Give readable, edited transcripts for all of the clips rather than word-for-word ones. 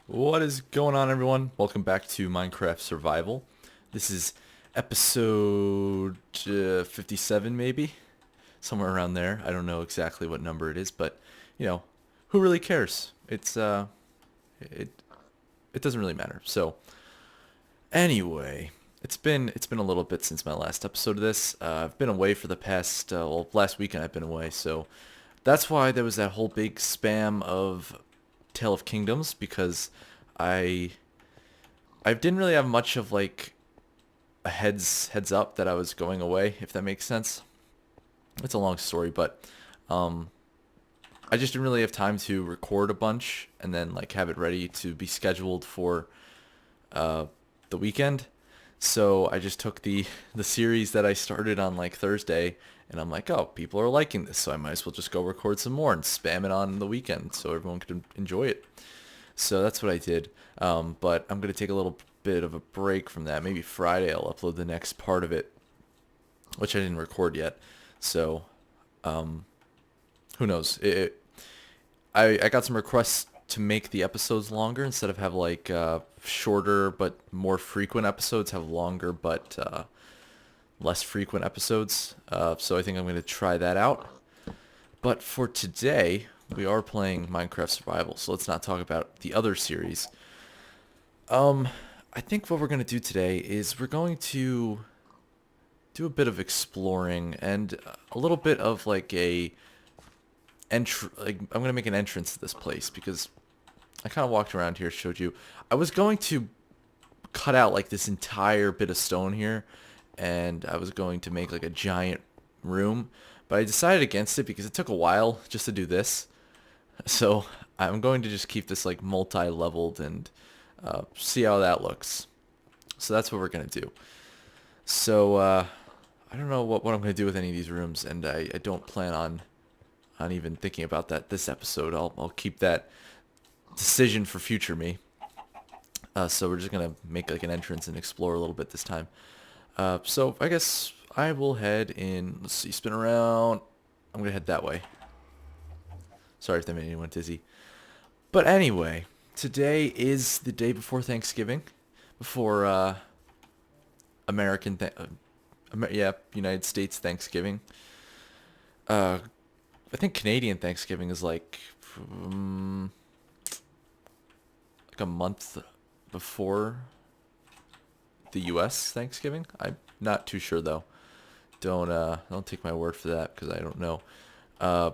What is going on, everyone? Welcome back to Minecraft Survival. This is episode 57, maybe? Somewhere around there. I don't know exactly what number it is, but, who really cares? It, it doesn't really matter. So, anyway, it's been a little bit since my last episode of this. I've been away for the past, last weekend I've been away, so that's why there was that whole big spam of Tale of Kingdoms, because I I didn't really have much of like a heads up that I was going away, if that makes sense. It's a long story, but um I just didn't really have time to record a bunch and then like have it ready to be scheduled for uh the weekend. So I just took the series that I started on like Thursday, and I'm like, oh, people are liking this, so I might as well just go record some more and spam it on the weekend so everyone could enjoy it. So that's what I did. But I'm gonna take a little bit of a break from that. Maybe Friday I'll upload the next part of it, which I didn't record yet. So um, who knows? I got some requests to make the episodes longer instead of have like shorter but more frequent episodes. Have longer but less frequent episodes. So I think I'm gonna try that out. But for today, we are playing Minecraft Survival, so let's not talk about the other series. Um, I think what we're going to do today is we're going to do a bit of exploring and a little bit of like I'm going to make an entrance to this place because I kind of walked around here, showed you. I was going to cut out like this entire bit of stone here, and I was going to make like a giant room, but I decided against it because it took a while just to do this. So I'm going to just keep this like multi-leveled and see how that looks. So that's what we're going to do. So I don't know what I'm going to do with any of these rooms, and I don't plan on even thinking about that this episode. I'll keep that decision for future me. So we're just going to make like an entrance and explore a little bit this time. So I guess I will head in. Let's see, spin around. I'm going to head that way. Sorry if that made anyone dizzy. But anyway, today is the day before Thanksgiving, before United States Thanksgiving. I think Canadian Thanksgiving is like a month before the U.S. Thanksgiving. I'm not too sure though. Don't take my word for that because I don't know. Uh,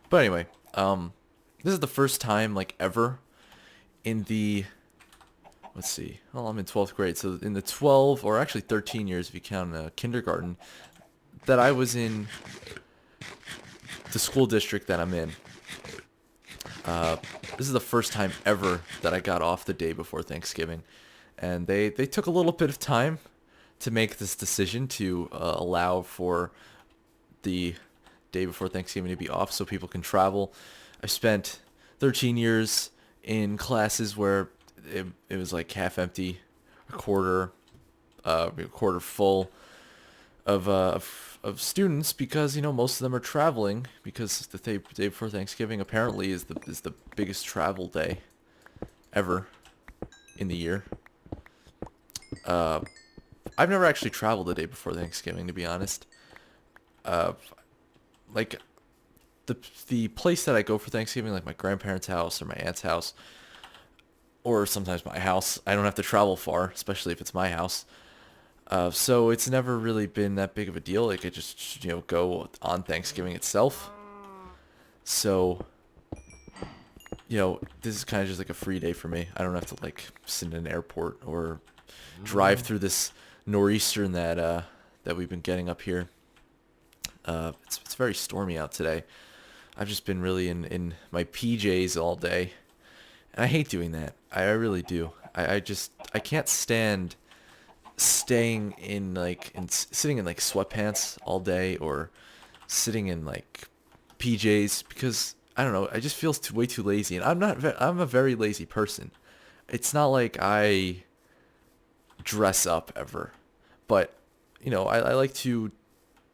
but anyway, this is the first time like ever in the, let's see, well, I'm in 12th grade, so in the 12, or actually 13 years if you count kindergarten, that I was in the school district that I'm in. Uh, this is the first time ever that I got off the day before Thanksgiving, and they took a little bit of time to make this decision to allow for the day before Thanksgiving to be off so people can travel. I spent 13 years in classes where it was like half empty, a quarter full of students, because most of them are traveling, because the day before Thanksgiving apparently is the biggest travel day ever in the year. Uh, I've never actually traveled the day before Thanksgiving, to be honest. Uh, like the place that I go for Thanksgiving, like my grandparents' house or my aunt's house, or sometimes my house, I don't have to travel far, especially if it's my house. So it's never really been that big of a deal. Like I just go on Thanksgiving itself. So this is kind of just like a free day for me. I don't have to like sit in an airport or drive through this nor'easter that we've been getting up here. It's very stormy out today. I've just been really in my PJs all day, and I hate doing that. I really do. I can't stand staying in like sitting in like sweatpants all day, or sitting in like PJs, because I don't know. I just feel way too lazy, and I'm a very lazy person. It's not like I dress up ever, but I like to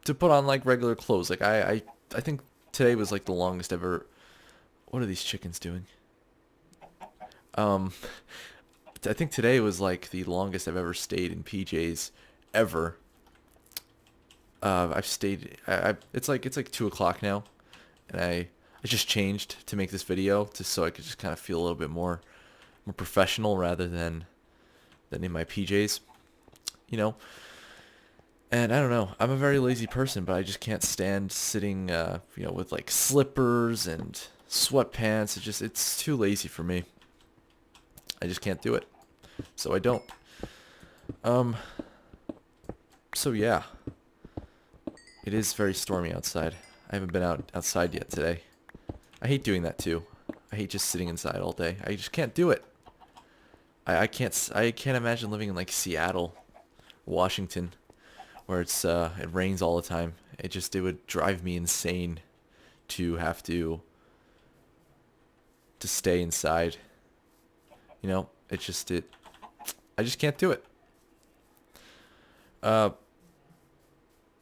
put on like regular clothes. Like I think today was like the longest ever. What are these chickens doing? Um, I think today was like the longest I've ever stayed in PJs ever. I've stayed. It's like 2 o'clock now, and I just changed to make this video just so I could just kind of feel a little bit more professional rather than in my PJs, you know. And I don't know. I'm a very lazy person, but I just can't stand sitting, with like slippers and sweatpants. It's too lazy for me. I just can't do it. So I don't. Um. So yeah, it is very stormy outside. I haven't been outside yet today. I hate doing that too. I hate just sitting inside all day. I just can't do it. I can't imagine living in like Seattle, Washington, where it rains all the time. It would drive me insane to have to stay inside. You know, I just can't do it. Uh,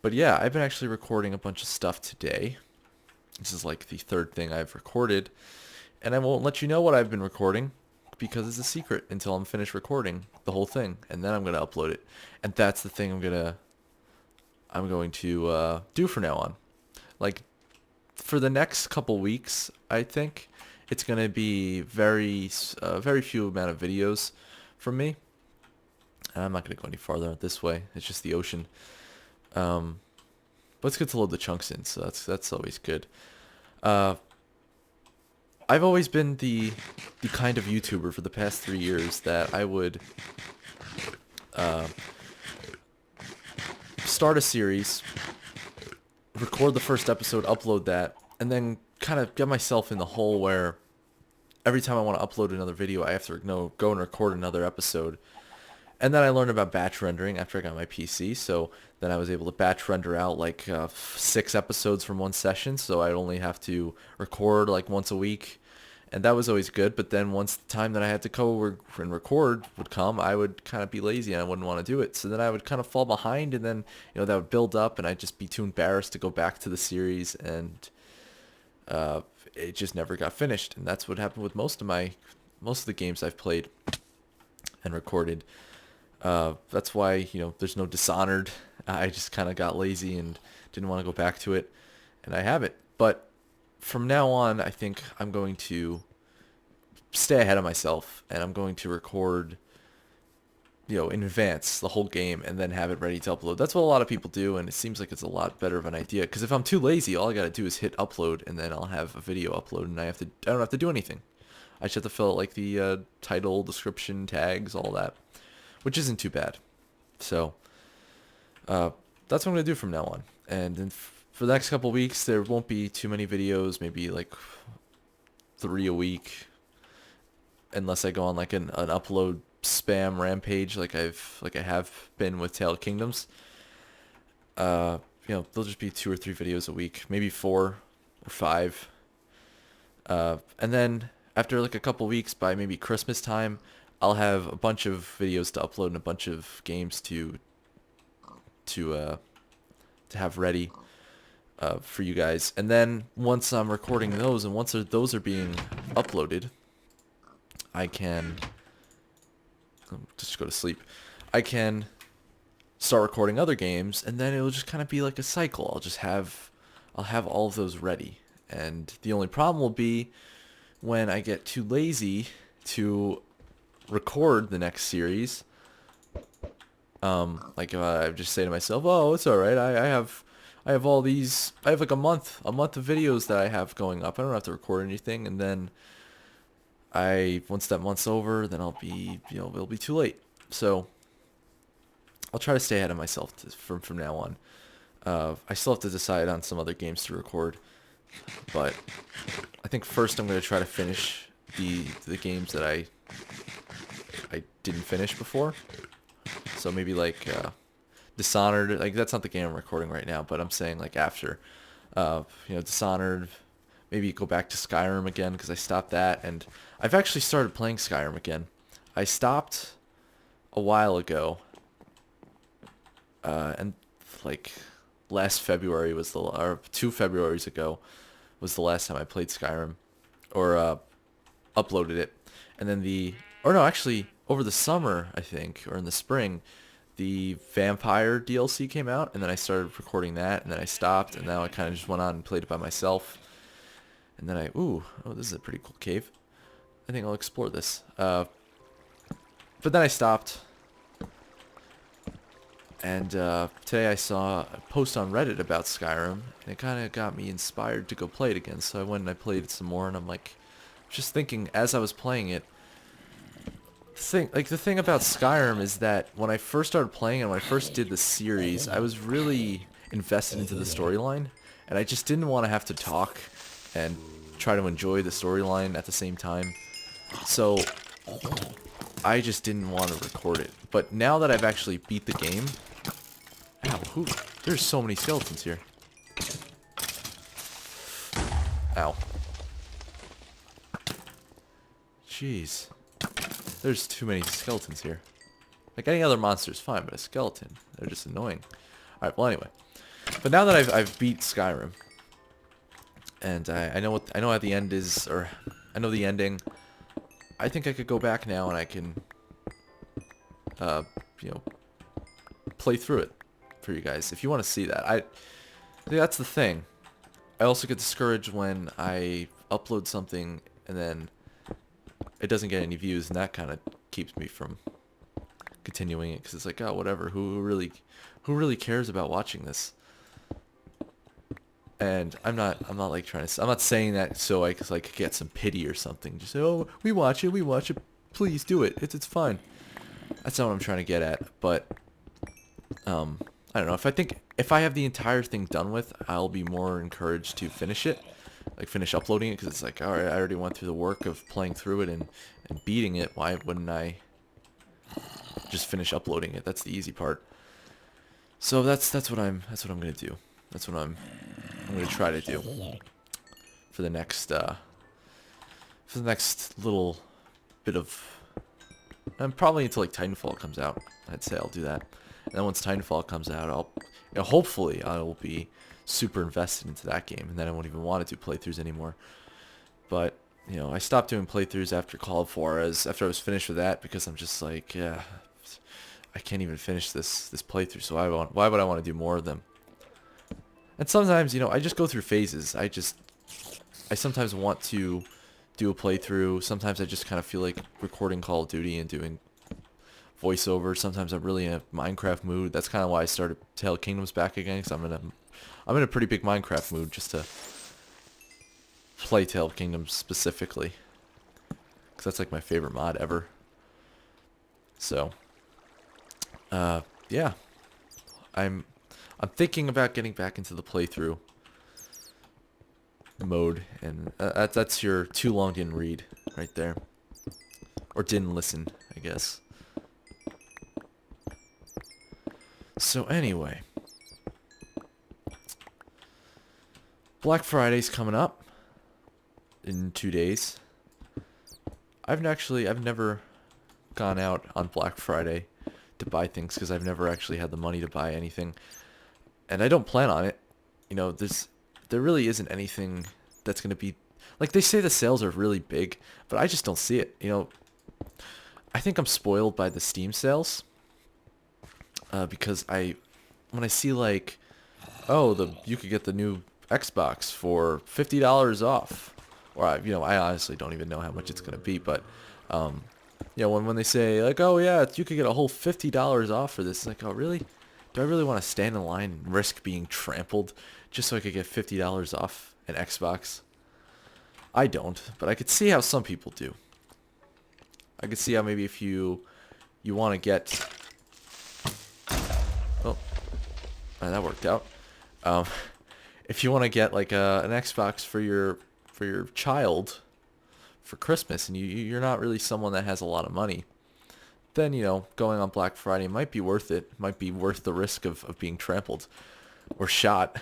but yeah, I've been actually recording a bunch of stuff today. This is like the third thing I've recorded, and I won't let you know what I've been recording because it's a secret until I'm finished recording the whole thing, and then I'm gonna upload it. And that's the thing I'm going to do from now on. Like for the next couple weeks, I think it's gonna be very few amount of videos from me. And I'm not gonna go any farther this way. It's just the ocean. But it's good to load the chunks in, so that's always good. Uh, I've always been the kind of YouTuber for the past 3 years that I would uh, start a series, record the first episode, upload that, and then kind of get myself in the hole where every time I want to upload another video, I have to go and record another episode. And then I learned about batch rendering after I got my PC, so then I was able to batch render out like 6 episodes from one session, so I'd only have to record like once a week, and that was always good. But then once the time that I had to go and record would come, I would kind of be lazy and I wouldn't want to do it. So then I would kind of fall behind, and then that would build up, and I'd just be too embarrassed to go back to the series, and it just never got finished. And that's what happened with most of the games I've played and recorded. That's why, there's no Dishonored. I just kind of got lazy and didn't want to go back to it, and I have it. But from now on, I think I'm going to stay ahead of myself, and I'm going to record, in advance the whole game and then have it ready to upload. That's what a lot of people do, and it seems like it's a lot better of an idea. Because if I'm too lazy, all I gotta do is hit upload, and then I'll have a video upload, and I don't have to do anything. I just have to fill out like the title, description, tags, all that, which isn't too bad. So that's what I'm going to do from now on. And then for the next couple weeks, there won't be too many videos, maybe like 3 a week, unless I go on like an upload spam rampage like I have been with Tale of Kingdoms. There'll just be 2 or 3 videos a week, maybe 4 or 5. And then after like a couple weeks, by maybe Christmas time, I'll have a bunch of videos to upload and a bunch of games to have ready for you guys. And then once I'm recording those, and once those are being uploaded, I can just go to sleep. I can start recording other games, and then it'll just kind of be like a cycle. I'll have all of those ready. And the only problem will be when I get too lazy to record the next series. Like if I just say to myself, "Oh, it's all right. I have all these. I have like a month of videos that I have going up. I don't have to record anything." And then once that month's over, then I'll be, it'll be too late. So I'll try to stay ahead of myself from now on. I still have to decide on some other games to record, but I think first I'm going to try to finish the games that I didn't finish before. So maybe like Dishonored, like that's not the game I'm recording right now, but I'm saying like after, Dishonored, maybe go back to Skyrim again because I stopped that, and I've actually started playing Skyrim again. I stopped a while ago, and like last February or 2 Februaries ago was the last time I played Skyrim, or uploaded it. And then or no, actually, over the summer, I think, or in the spring, the Vampire DLC came out, and then I started recording that, and then I stopped, and now I kind of just went on and played it by myself. And then oh, this is a pretty cool cave. I think I'll explore this. But then I stopped. And today I saw a post on Reddit about Skyrim, and it kind of got me inspired to go play it again. So I went and I played it some more, and I'm like, just thinking as I was playing it, the thing about Skyrim is that when I first started playing and when I first did the series, I was really invested into the storyline, and I just didn't want to have to talk and try to enjoy the storyline at the same time. So I just didn't want to record it. But now that I've actually beat the game, ow, there's so many skeletons here. Ow. Jeez. There's too many skeletons here. Like, any other monster is fine, but a skeleton, they're just annoying. Alright, well, anyway. But now that I've beat Skyrim, and I know how the end is, or I know the ending, I think I could go back now and I can, you know, play through it for you guys if you want to see that. That's the thing. I also get discouraged when I upload something and then it doesn't get any views, and that kind of keeps me from continuing it, because it's like, oh, whatever. Who really cares about watching this? And I'm not like trying to. I'm not saying that so I could like get some pity or something. Just say, oh, we watch it. Please do it. It's fine. That's not what I'm trying to get at. But I don't know. If I have the entire thing done with, I'll be more encouraged to finish it, like finish uploading it, because it's like, all right, I already went through the work of playing through it and beating it. Why wouldn't I just finish uploading it? That's the easy part. So that's what I'm gonna do. That's what I'm gonna try to do for the next little bit of, probably until like Titanfall comes out. I'd say I'll do that. And then once Titanfall comes out, hopefully I will be super invested into that game, and then I won't even want to do playthroughs anymore. But I stopped doing playthroughs after Call of Juarez, after I was finished with that, because I'm just like, yeah, I can't even finish this playthrough. So why would I want to do more of them? And sometimes, I just go through phases. I sometimes want to do a playthrough. Sometimes I just kind of feel like recording Call of Duty and doing voiceover. Sometimes I'm really in a Minecraft mood. That's kind of why I started Tale of Kingdoms back again, because I'm in a pretty big Minecraft mood just to play Tale of Kingdoms specifically, because that's like my favorite mod ever. So, yeah, I'm thinking about getting back into the playthrough mode, and that's your too long didn't read right there, or didn't listen, I guess. So anyway, Black Friday's coming up in 2 days. I've never gone out on Black Friday to buy things, because I've never actually had the money to buy anything, and I don't plan on it. There really isn't anything that's going to be, like, they say the sales are really big, but I just don't see it. I think I'm spoiled by the Steam sales, because when I see like, oh, you could get the new Xbox for $50 off, or I honestly don't even know how much it's going to be, but when they say like, oh yeah, you could get a whole $50 off for this, it's like, oh really? Do I really want to stand in line and risk being trampled just so I could get $50 off an Xbox? I don't, but I could see how some people do. I could see how maybe if you want to get, oh, that worked out. If you want to get like an Xbox for your child for Christmas, and you're not really someone that has a lot of money, then going on Black Friday might be worth it. Might be worth the risk of being trampled or shot.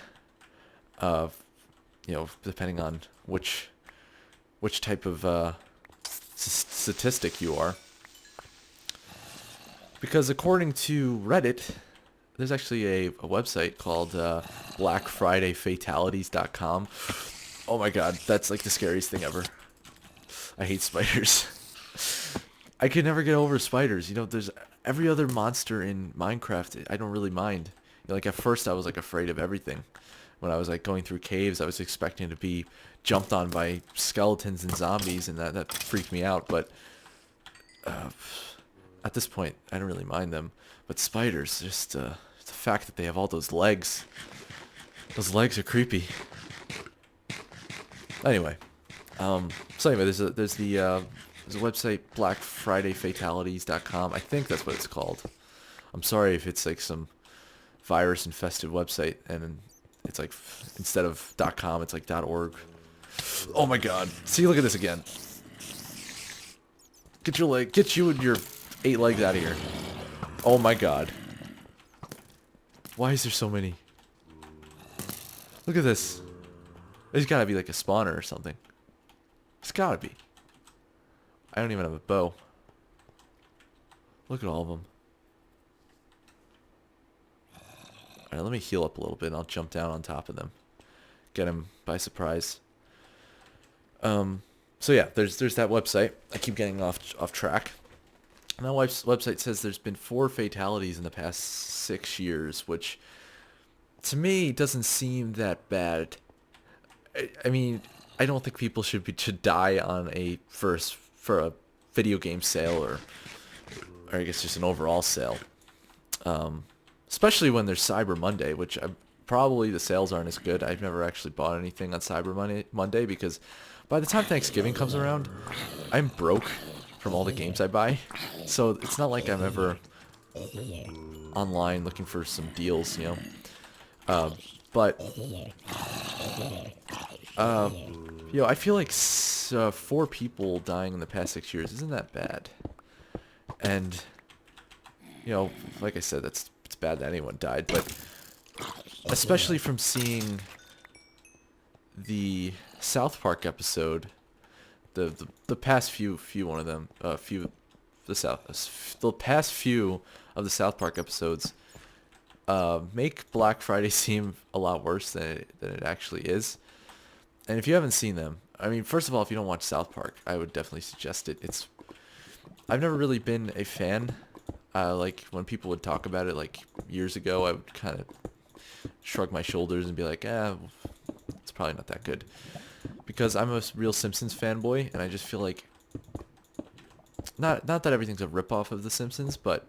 Depending on which type of statistic you are. Because according to Reddit, there's actually a website called BlackFridayFatalities.com. Oh my god, that's like the scariest thing ever. I hate spiders. I could never get over spiders. There's every other monster in Minecraft. I don't really mind. Like at first, I was like afraid of everything. When I was like going through caves, I was expecting to be jumped on by skeletons and zombies, and that freaked me out. But uh, at this point, I don't really mind them. But spiders, just the fact that they have all those legs. Those legs are creepy. Anyway, so anyway, there's a website, blackfridayfatalities.com. I think that's what it's called. I'm sorry if it's like some virus infested website and it's like instead of .com it's like .org. Oh my god. See, look at this again. Get you and your 8 legs out of here. Oh my god. Why is there so many? Look at this. There's gotta be like a spawner or something. It's gotta be. I don't even have a bow. Look at all of them. Alright, let me heal up a little bit and I'll jump down on top of them. Get him by surprise. So yeah, there's that website. I keep getting off track. And that website says there's been 4 fatalities in the past 6 years, which to me doesn't seem that bad. I mean, I don't think people should die on for a video game sale or I guess just an overall sale. Especially when there's Cyber Monday, which probably the sales aren't as good. I've never actually bought anything on Cyber Monday because by the time Thanksgiving comes around, I'm broke from all the games I buy. So it's not like I'm ever online looking for some deals, But I feel like 4 people dying in the past 6 years isn't that bad. And like I said, it's bad that anyone died, but especially from seeing the South Park episode, the past few one of them, the past few of the South Park episodes make Black Friday seem a lot worse than it actually is. And if you haven't seen them, I mean, first of all, if you don't watch South Park, I would definitely suggest it. I've never really been a fan. Like when people would talk about it like years ago, I would kind of shrug my shoulders and be like, it's probably not that good. Because I'm a real Simpsons fanboy, and I just feel like not that everything's a ripoff of The Simpsons, but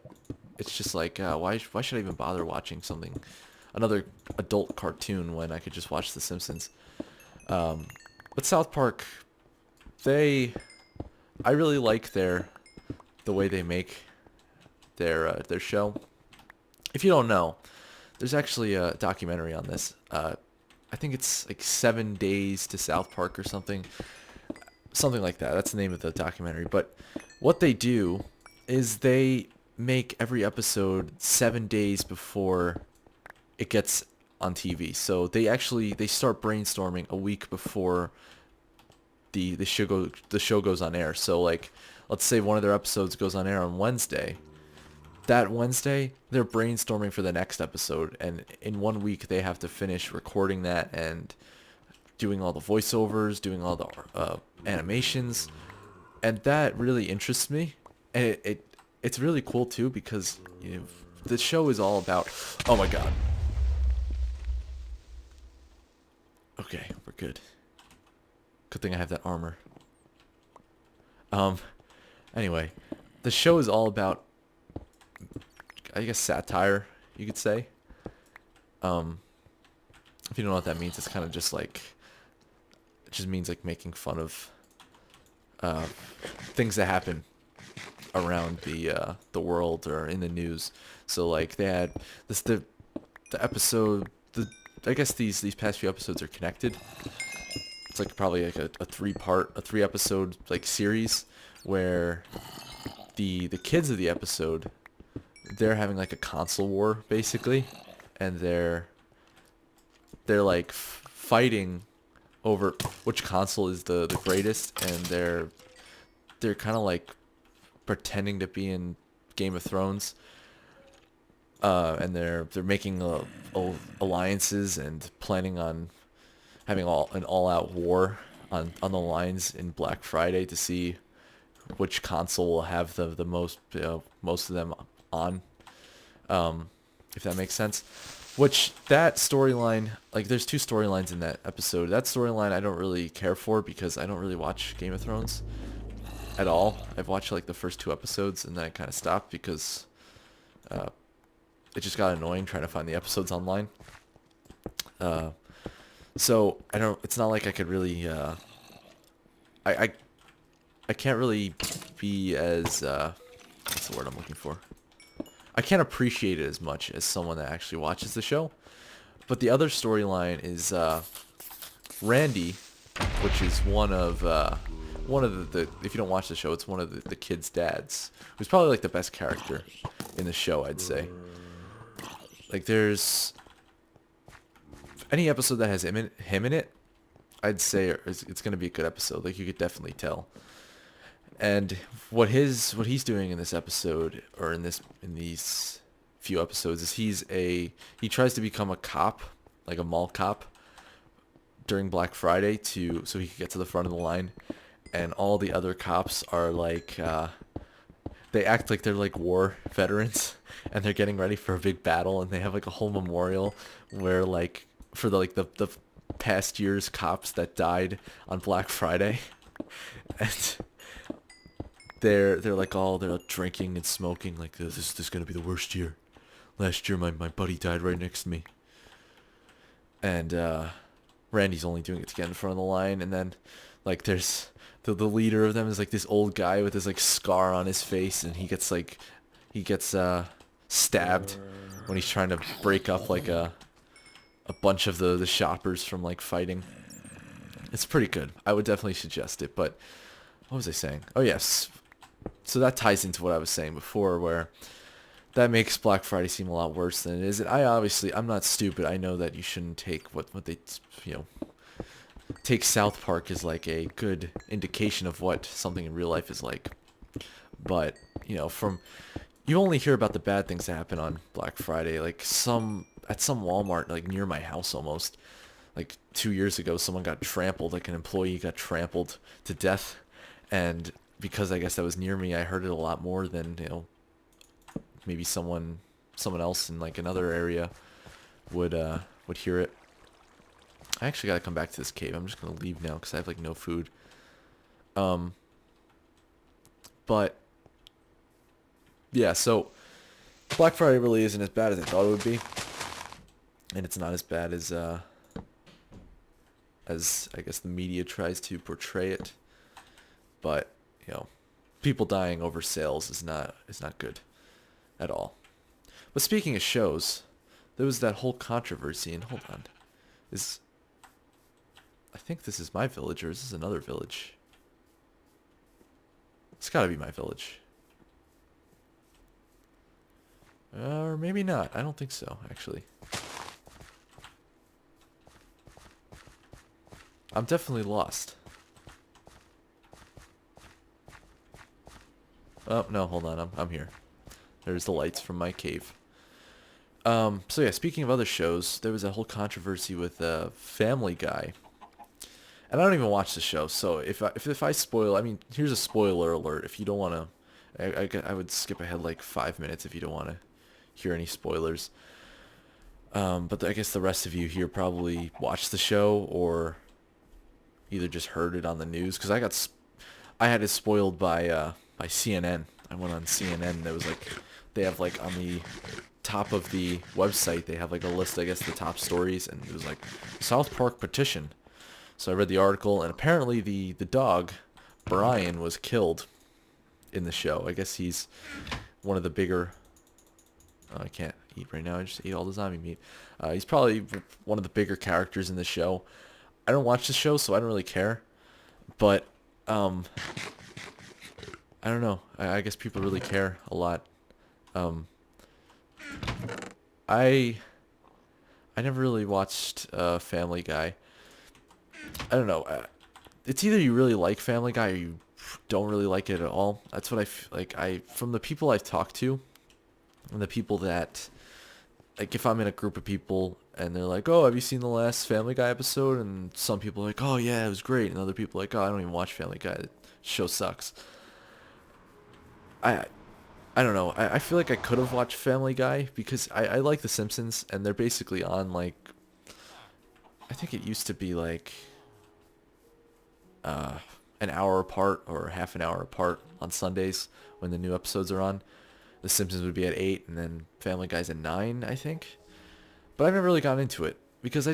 it's just like why should I even bother watching another adult cartoon when I could just watch The Simpsons? But South Park, I really like the way they make their show. If you don't know, there's actually a documentary on this. I think it's like 7 Days to South Park or something like that. That's the name of the documentary. But what they do is they make every episode 7 days before it gets on TV. So they start brainstorming a week before the show goes on air. So like, let's say one of their episodes goes on air on Wednesday. That Wednesday, they're brainstorming for the next episode, and in 1 week they have to finish recording that and doing all the voiceovers, doing all the animations, and that really interests me. And it's really cool too because the show is all about. Oh my god. Okay, we're good. Good thing I have that armor. Anyway, the show is all about, I guess, satire, you could say. If you don't know what that means, it's kind of just like, it just means like making fun of things that happen around the world or in the news. So like they had the episode, I guess these past few episodes are connected. It's like probably like a 3 episode like series where the kids of the episode, they're having like a console war basically, and they're like fighting over which console is the greatest, and they're kind of like pretending to be in Game of Thrones, and they're making alliances and planning on having an all-out war on the lines in Black Friday to see which console will have the most, most of them on, if that makes sense. Which, that storyline, like, there's two storylines in that episode. That storyline I don't really care for because I don't really watch Game of Thrones at all. I've watched like the first two episodes and then I kind of stopped because it just got annoying trying to find the episodes online. So I don't. It's not like I could really. I I can't really be as what's the word I'm looking for? I can't appreciate it as much as someone that actually watches the show. But the other storyline is Randy, which is one of the if you don't watch the show, it's one of the kids' dads, who's probably like the best character in the show, I'd say. Like, there's any episode that has him in it, I'd say it's gonna be a good episode. Like, you could definitely tell. And what he's doing in this episode, or in these few episodes, is he tries to become a cop, like a mall cop, during Black Friday so he can get to the front of the line, and all the other cops are like they act like they're like war veterans and they're getting ready for a big battle, and they have like a whole memorial where like for the past year's cops that died on Black Friday. And they're like all they're drinking and smoking like this is gonna be the worst year. Last year my buddy died right next to me. And Randy's only doing it to get in front of the line, and then like there's the leader of them is like this old guy with this like scar on his face, and he gets stabbed when he's trying to break up like a bunch of the shoppers from like fighting. It's pretty good. I would definitely suggest it. But what was I saying? Oh yes. So that ties into what I was saying before, where that makes Black Friday seem a lot worse than it is. And I'm not stupid. I know that you shouldn't take what they, take South Park as like a good indication of what something in real life is like. But, you only hear about the bad things that happen on Black Friday. Like at some Walmart, like near my house almost, like 2 years ago, someone got trampled, like an employee got trampled to death. And because I guess that was near me, I heard it a lot more than, maybe someone else in like another area would hear it. I actually gotta come back to this cave. I'm just gonna leave now because I have like no food. But yeah, so Black Friday really isn't as bad as I thought it would be, and it's not as bad as I guess the media tries to portray it. But people dying over sales is not good at all. But speaking of shows, there was that whole controversy, and hold on, I think this is my village, or is this another village? It's gotta be my village. Or maybe not. I don't think so, actually. I'm definitely lost. Oh, no, hold on. I'm here. There's the lights from my cave. So yeah, speaking of other shows, there was a whole controversy with Family Guy. And I don't even watch the show, so if I spoil, I mean, here's a spoiler alert. If you don't want to, I would skip ahead like 5 minutes if you don't want to hear any spoilers. But I guess the rest of you here probably watched the show or either just heard it on the news, because I had it spoiled by CNN. I went on CNN. There was like, they have like on the top of the website, they have like a list, I guess, the top stories, and it was like South Park petition. So I read the article, and apparently the dog, Brian, was killed in the show. I guess he's one of the bigger... Oh, I can't eat right now. I just ate all the zombie meat. He's probably one of the bigger characters in the show. I don't watch the show, so I don't really care. But, I don't know. I guess people really care a lot. I never really watched Family Guy. I don't know. It's either you really like Family Guy or you don't really like it at all. That's what from the people I've talked to, and the people that, like, if I'm in a group of people and they're like, oh, have you seen the last Family Guy episode? And some people are like, oh yeah, it was great. And other people are like, oh, I don't even watch Family Guy. The show sucks. I I don't know. I feel like I could have watched Family Guy because I like The Simpsons, and they're basically on like, I think it used to be like uh, an hour apart or half an hour apart on Sundays when the new episodes are on. The Simpsons would be at 8 and then Family Guy's at 9, I think. But I've never really gotten into it because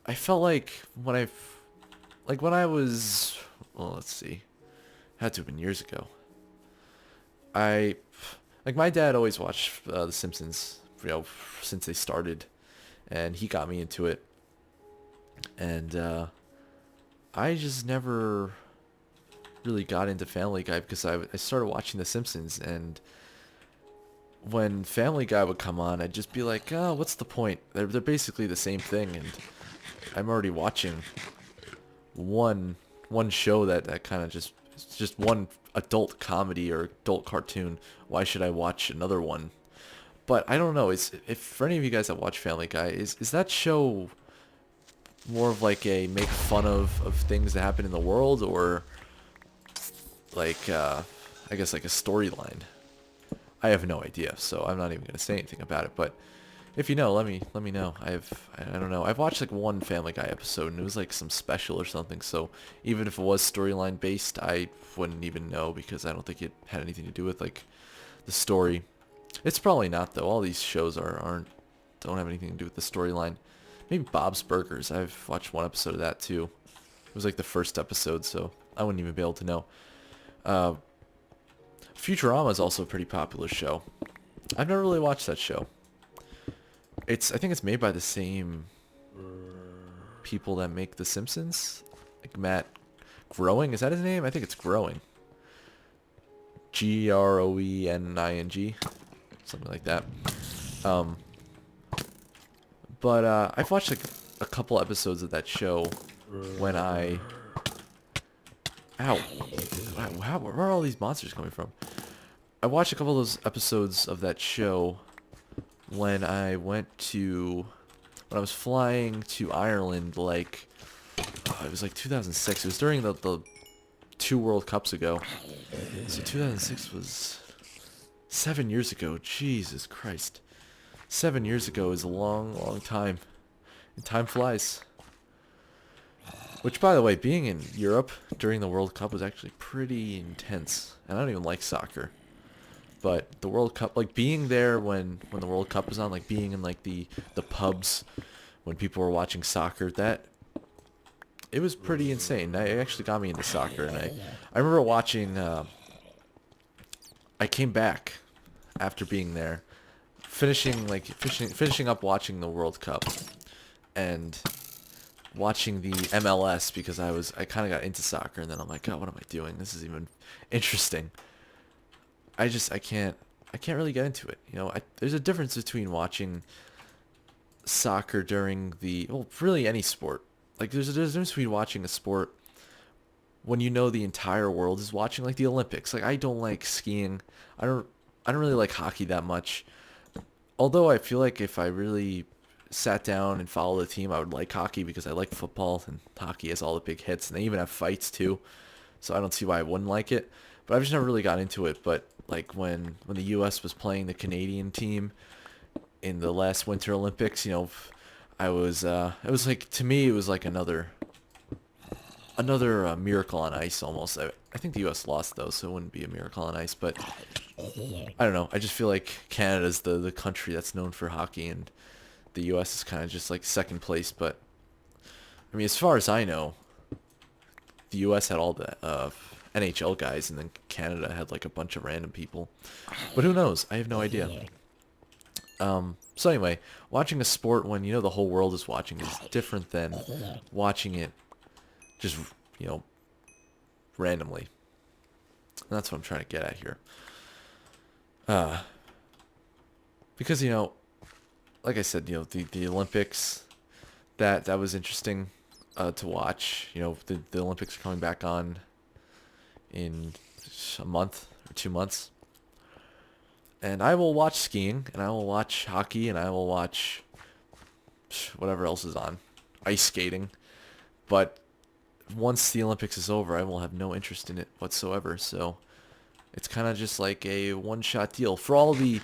I felt like when I was, well, let's see, had to have been years ago. I like my dad always watched The Simpsons, since they started, and he got me into it, and I just never really got into Family Guy because I started watching The Simpsons, and when Family Guy would come on, I'd just be like, oh, what's the point? They're basically the same thing, and I'm already watching one show that kind of just, it's just one adult comedy or adult cartoon. Why should I watch another one? But I don't know. If for any of you guys that watch Family Guy, is that show more of like a make fun of things that happen in the world, or like I guess like a storyline? I have no idea, so I'm not even gonna say anything about it. But if you know, let me know. I don't know. I've watched like one Family Guy episode, and it was like some special or something. So even if it was storyline based, I wouldn't even know because I don't think it had anything to do with like the story. It's probably not though. All these shows don't have anything to do with the storyline. Maybe Bob's Burgers. I've watched one episode of that too. It was like the first episode, so I wouldn't even be able to know. Uh, Futurama is also a pretty popular show. I've never really watched that show. I think it's made by the same people that make The Simpsons. Like Matt Growing, is that his name? I think it's Growing. Groening, something like that. Um, but I've watched like a couple episodes of that show when I. Ow! Where are all these monsters coming from? I watched a couple of those episodes of that show when I when I was flying to Ireland, like, it was like 2006. It was during the 2 World Cups ago. So 2006 was 7 years ago. Jesus Christ. 7 years ago is a long, long time. And time flies. Which, by the way, being in Europe during the World Cup was actually pretty intense. And I don't even like soccer. But the World Cup, like being there when the World Cup was on, like being in like the pubs when people were watching soccer, it was pretty insane. It actually got me into soccer, and I remember watching. I came back after being there, finishing up watching the World Cup, and watching the MLS because I kind of got into soccer, and then I'm like, God, what am I doing? This is even interesting. I can't really get into it. There's a difference between watching soccer during really any sport. Like there's a difference between watching a sport when you know the entire world is watching, like the Olympics. Like I don't like skiing. I don't really like hockey that much. Although I feel like if I really sat down and followed the team, I would like hockey because I like football, and hockey has all the big hits, and they even have fights too. So I don't see why I wouldn't like it. But I've just never really got into it. But like when the U.S. was playing the Canadian team in the last Winter Olympics, I was it was like, to me it was like another miracle on ice almost. I think the U.S. lost though, so it wouldn't be a miracle on ice. But I don't know. I just feel like Canada's the country that's known for hockey, and the U.S. is kind of just like second place. But I mean, as far as I know, the U.S. had all the NHL guys, and then Canada had like a bunch of random people. But who knows? I have no idea. So anyway, watching a sport when the whole world is watching is different than watching it just randomly. And that's what I'm trying to get at here. Because like I said, the Olympics, that was interesting to watch. The Olympics are coming back on in a month or 2 months. And I will watch skiing, and I will watch hockey, and I will watch whatever else is on. Ice skating. But once the Olympics is over, I will have no interest in it whatsoever. So It's kind of just like a one-shot deal for all the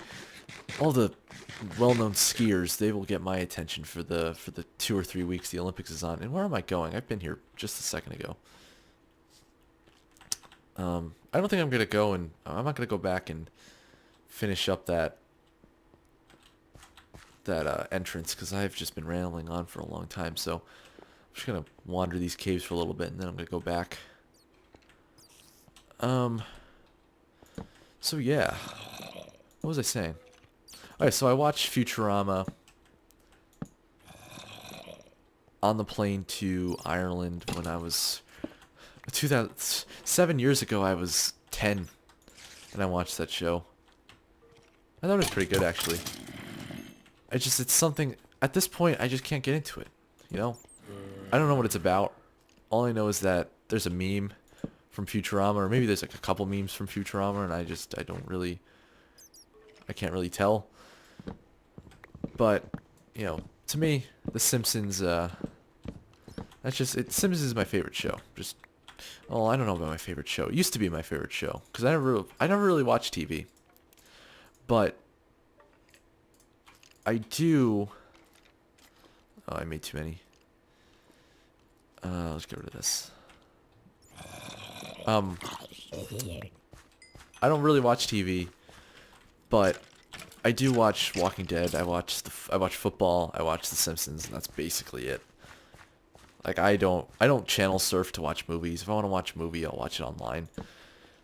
well-known skiers. They will get my attention for the 2 or 3 weeks the Olympics is on. And where am I going? I've been here just a second ago. I don't think I'm gonna go, and I'm not gonna go back and finish up that entrance because I've just been rambling on for a long time. So I'm just gonna wander these caves for a little bit, and then I'm gonna go back. So yeah, what was I saying? Alright, so I watched Futurama on the plane to Ireland when I was 7 years ago. I was 10, and I watched that show. I thought it was pretty good, actually. It's something, at this point, I just can't get into it, you know? I don't know what it's about. All I know is that there's a meme from Futurama, or maybe there's like a couple memes from Futurama, and I can't really tell. But, you know, to me, The Simpsons, Simpsons is my favorite show. I don't know about my favorite show. It used to be my favorite show, because I never really watched TV. But I do. Oh, I made too many. Let's get rid of this. I don't really watch TV, but I do watch Walking Dead. I watch football. I watch The Simpsons, and that's basically it. Like I don't channel surf to watch movies. If I want to watch a movie, I'll watch it online.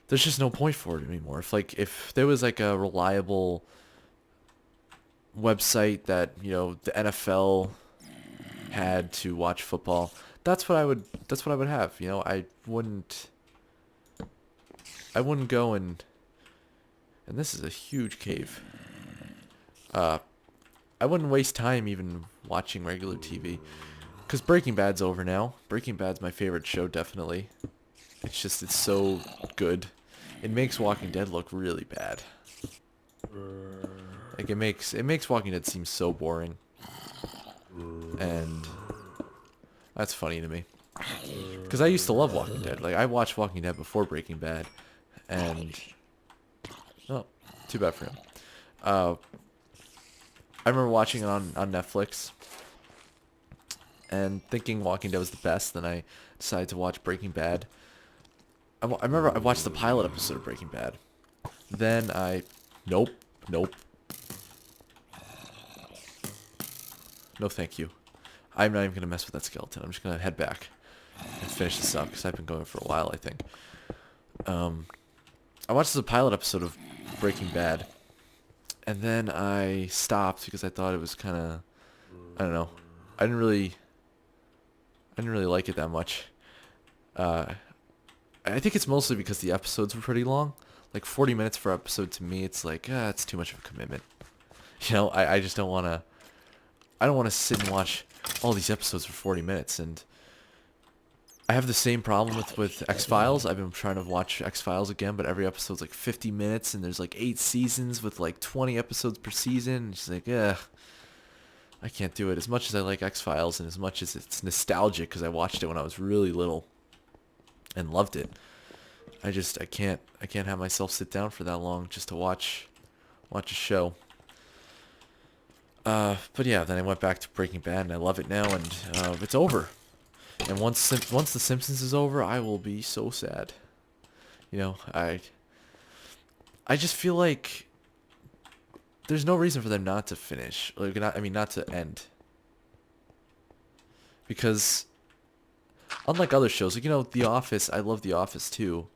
There's just no point for it anymore. If there was like a reliable website that, you know, the NFL had to watch football, that's what I would have, you know. I wouldn't go and this is a huge cave. I wouldn't waste time even watching regular TV, cuz Breaking Bad's over now. Breaking Bad's my favorite show, definitely. It's so good. It makes Walking Dead look really bad. Like it makes Walking Dead seem so boring. And that's funny to me. Cuz I used to love Walking Dead. Like I watched Walking Dead before Breaking Bad, and oh, too bad for him. I remember watching it on Netflix and thinking Walking Dead was the best. Then I decided to watch Breaking Bad. I remember I watched the pilot episode of Breaking Bad. Then nope. No thank you. I'm not even going to mess with that skeleton. I'm just going to head back and finish this up because I've been going for a while, I think. I watched the pilot episode of Breaking Bad, and then I stopped because I thought it was kind of, I don't know. I didn't really like it that much. I think it's mostly because the episodes were pretty long. Like 40 minutes per episode to me, it's like, it's too much of a commitment. You know, I just don't want to. I don't want to sit and watch all these episodes for 40 minutes. And I have the same problem with X-Files. I've been trying to watch X-Files again, but every episode's like 50 minutes, and there's like 8 seasons with like 20 episodes per season. It's just like, I can't do it. As much as I like X-Files, and as much as it's nostalgic because I watched it when I was really little and loved it, I can't have myself sit down for that long just to watch a show. But yeah, then I went back to Breaking Bad, and I love it now, and it's over. And once The Simpsons is over, I will be so sad. You know, I just feel like there's no reason for them not to finish, like not to end. Because unlike other shows, like, you know, The Office, I love The Office too,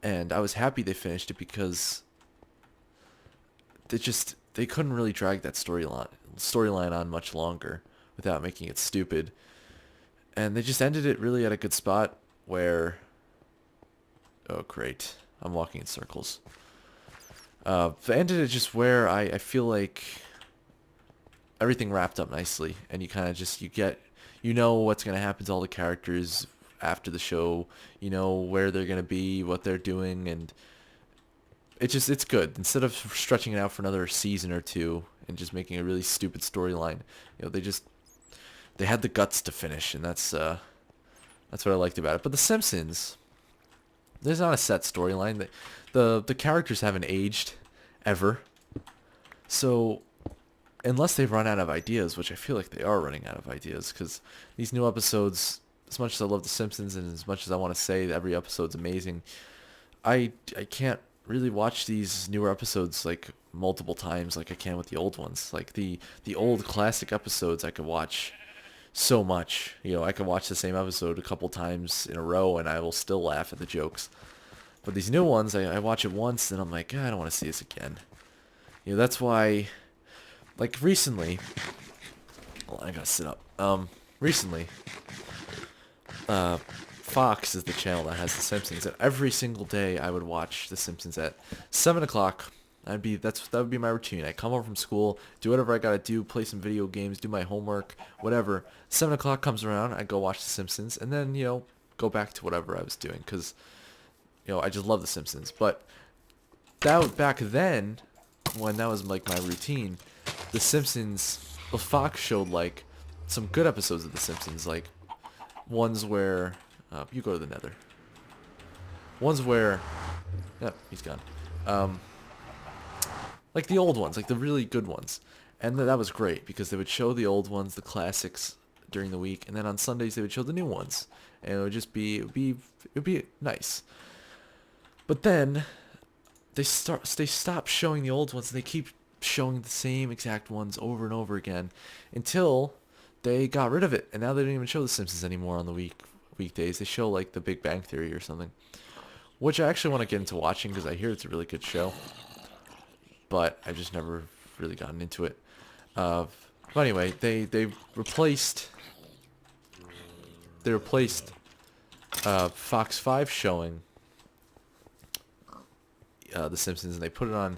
and I was happy they finished it because they couldn't really drag that storyline on much longer without making it stupid. And they just ended it really at a good spot where, oh great, I'm walking in circles. They ended it just where I feel like everything wrapped up nicely, and you kind of just, you know what's going to happen to all the characters after the show, you know where they're going to be, what they're doing, and it's good. Instead of stretching it out for another season or two and just making a really stupid storyline, you know, they had the guts to finish, and that's what I liked about it. But The Simpsons, there's not a set storyline. The characters haven't aged ever. So unless they've run out of ideas, which I feel like they are running out of ideas, because these new episodes, as much as I love The Simpsons and as much as I want to say that every episode's amazing, I can't really watch these newer episodes like multiple times like I can with the old ones. Like the old classic episodes I could watch so much. You know, I can watch the same episode a couple times in a row and I will still laugh at the jokes. But these new ones, I watch it once and I'm like, I don't want to see this again. You know, that's why, like recently, well, I gotta sit up. Recently, Fox is the channel that has The Simpsons, and every single day I would watch The Simpsons at 7 o'clock. That would be my routine. I come home from school, do whatever I gotta do, play some video games, do my homework, whatever. 7 o'clock comes around, I go watch The Simpsons, and then, you know, go back to whatever I was doing, because, you know, I just love The Simpsons. But that back then, when that was like my routine, The Simpsons, well, Fox showed like some good episodes of The Simpsons, like ones where you go to the Nether. Ones where, yep, he's gone. Like the old ones, like the really good ones, and that was great because they would show the old ones, the classics, during the week, and then on Sundays they would show the new ones, and it would just be it would be nice. But then they stop showing the old ones, and they keep showing the same exact ones over and over again until they got rid of it, and now they don't even show The Simpsons anymore on the weekdays. They show like The Big Bang Theory or something, which I actually want to get into watching because I hear it's a really good show, but I've just never really gotten into it. But anyway, they replaced Fox 5 showing The Simpsons, and they put it on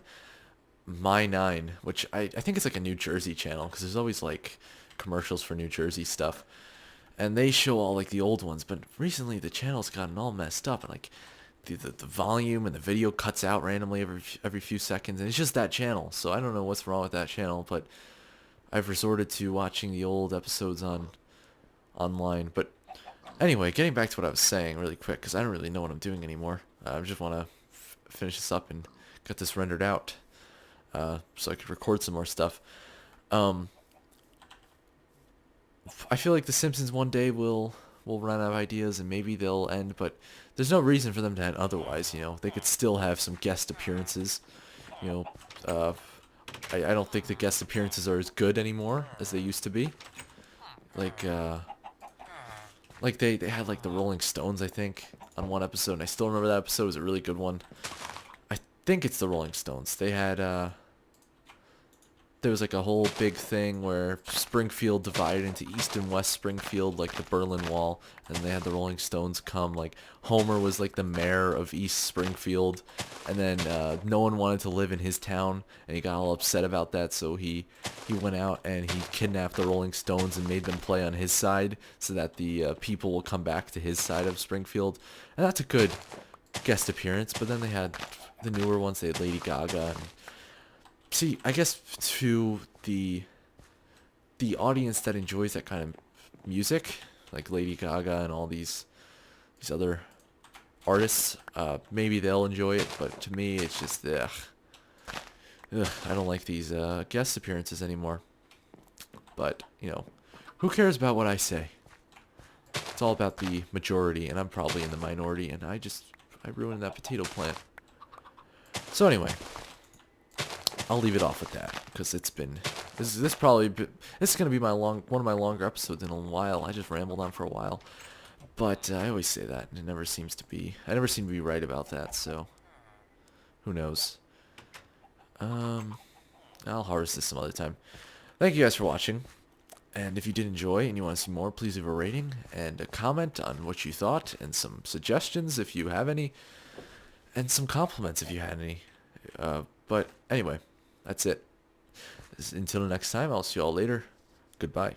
My 9, which I think it's like a New Jersey channel because there's always like commercials for New Jersey stuff, and they show all like the old ones. But recently the channel's gotten all messed up, and like the volume and the video cuts out randomly every few seconds, and it's just that channel. So I don't know what's wrong with that channel, but I've resorted to watching the old episodes online. But anyway, getting back to what I was saying really quick, because I don't really know what I'm doing anymore. I just want to finish this up and get this rendered out, so I could record some more stuff. I feel like The Simpsons one day will run out of ideas and maybe they'll end, but there's no reason for them to end otherwise. You know, they could still have some guest appearances. You know, I don't think the guest appearances are as good anymore as they used to be. Like they had like the Rolling Stones, I think, on one episode, and I still remember that episode. It was a really good one. I think it's the Rolling Stones. They had there was like a whole big thing where Springfield divided into East and West Springfield, like the Berlin Wall, and they had the Rolling Stones come. Like Homer was like the mayor of East Springfield, and then no one wanted to live in his town, and he got all upset about that, so he went out and he kidnapped the Rolling Stones and made them play on his side so that the people will come back to his side of Springfield. And that's a good guest appearance. But then they had the newer ones. They had Lady Gaga. And see, I guess to the audience that enjoys that kind of music, like Lady Gaga and all these other artists, maybe they'll enjoy it, but to me, it's just, ugh, I don't like these guest appearances anymore. But, you know, who cares about what I say? It's all about the majority, and I'm probably in the minority, and I ruined that potato plant. So anyway, I'll leave it off with that, because it's been, this is going to be one of my longer episodes in a while. I just rambled on for a while, but I always say that, and I never seem to be right about that, so who knows. I'll harvest this some other time. Thank you guys for watching, and if you did enjoy and you want to see more, please leave a rating and a comment on what you thought, and some suggestions if you have any, and some compliments if you had any. But anyway, that's it. Until next time, I'll see you all later. Goodbye.